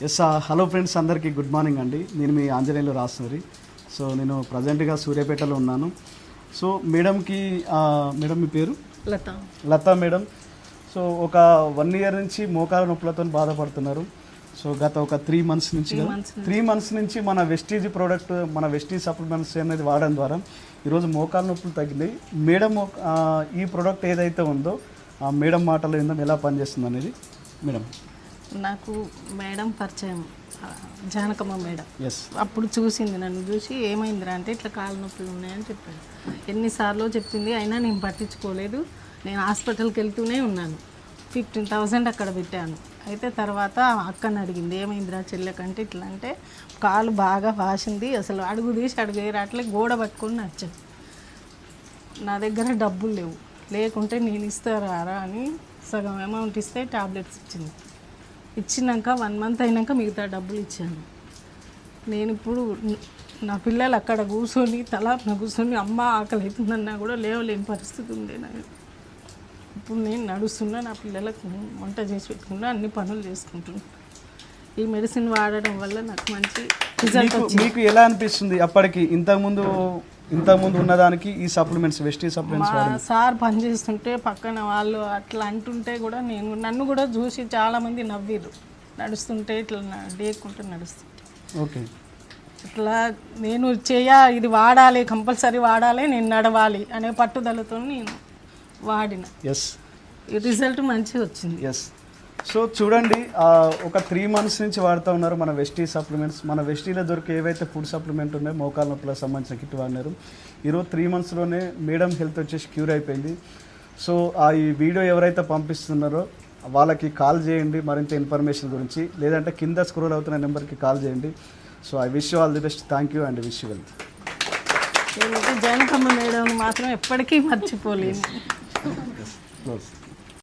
Yes hello friends, అందరికీ good morning అండి. నేను మీ ఆంజనేయులు రాస్తున్నది. సో నేను ప్రజెంట్గా సూర్యాపేటలో ఉన్నాను. సో మేడంకి మేడం మీ పేరు? లత మేడం. సో ఒక 1 year నుంచి మోకాల నొప్పులతో బాధపడుతున్నారు. సో గత ఒక 3 months నుంచి 3 months నుంచి మన వెస్టీజ్ ప్రోడక్ట్, మన వెస్టీజ్ సప్లిమెంట్స్ అనేది వాడడం ద్వారా ఈరోజు మోకాల నొప్పులు తగ్గినాయి. మేడం ఈ ప్రోడక్ట్ ఏదైతే ఉందో ఆ మేడం మాటలు ఏందో ఎలా పనిచేస్తుంది అనేది. మేడం, నాకు మేడం పరిచయం, జానకమ్మ మేడం. ఎస్, అప్పుడు చూసింది, నన్ను చూసి ఏమైందిరా అంటే ఇట్లా కాళ్ళ నొప్పులు ఉన్నాయని చెప్పాడు. ఎన్నిసార్లు చెప్పింది, అయినా నేను పట్టించుకోలేదు. నేను హాస్పిటల్కి వెళ్తూనే ఉన్నాను. 15,000 అక్కడ పెట్టాను. అయితే తర్వాత అక్కని అడిగింది, ఏమైందిరా చెల్లెకంటే ఇట్లా అంటే కాలు బాగా వాసింది, అసలు అడుగు తీసి అడుగు అట్లే గోడ పట్టుకొని నచ్చాను. నా దగ్గర డబ్బులు లేవు, లేకుంటే నేను ఇస్తారా అని సగం అమౌంట్ ఇస్తే టాబ్లెట్స్ ఇచ్చింది. ఇచ్చినాక 1 month అయినాక మిగతా డబ్బులు ఇచ్చాను. నేను ఇప్పుడు నా పిల్లలు అక్కడ కూర్చొని తలాపున కూర్చొని అమ్మ ఆకలి అవుతుందన్నా కూడా లేవలేని పరిస్థితి ఉంది. ఇప్పుడు నేను నడుస్తున్నా, నా పిల్లలకు వంట చేసి పెట్టుకున్నా, అన్ని పనులు చేసుకుంటున్నా. ఈ మెడిసిన్ వాడడం వల్ల నాకు మంచి రిజల్ట్ వచ్చింది. మీకు ఎలా అనిపిస్తుంది అప్పటికి ఇంతకుముందు ఉన్నదానికి ఈ సప్లిమెంట్స్, వెస్టీ సప్లిమెంట్స్? సార్ పని చేస్తుంటే పక్కన వాళ్ళు అట్లా అంటుంటే కూడా నన్ను కూడా చూసి చాలామంది నవ్విరు. నడుస్తుంటే ఇట్లా లేకుంటే నడుస్తుంటే ఓకే, ఇట్లా నేను ఇది వాడాలి, కంపల్సరీ వాడాలి, నేను నడవాలి అనే పట్టుదలతో నేను వాడిన. ఎస్, ఈ రిజల్ట్ మంచిగా వచ్చింది. ఎస్. సో చూడండి, ఒక 3 months నుంచి వాడుతూ ఉన్నారు మన వెస్టీ సప్లిమెంట్స్. మన వెస్టీలో దొరికే ఏవైతే ఫుడ్ సప్లిమెంట్ ఉన్నాయో మోకాల నొప్పులకు సంబంధించిన కిట్ వాడినారు. ఈరోజు 3 monthsలోనే మేడం హెల్త్ వచ్చేసి క్యూర్ అయిపోయింది. సో ఈ వీడియో ఎవరైతే పంపిస్తున్నారో వాళ్ళకి కాల్ చేయండి మరింత ఇన్ఫర్మేషన్ గురించి, లేదంటే కింద స్క్రోల్ అవుతున్న నెంబర్కి కాల్ చేయండి. So I wish you all the best. Thank you and wish you wealth. నేనైతే జానకమ్మ మేడం మాత్రం ఎప్పటికీ మర్చిపోలేను. క్లోజ్.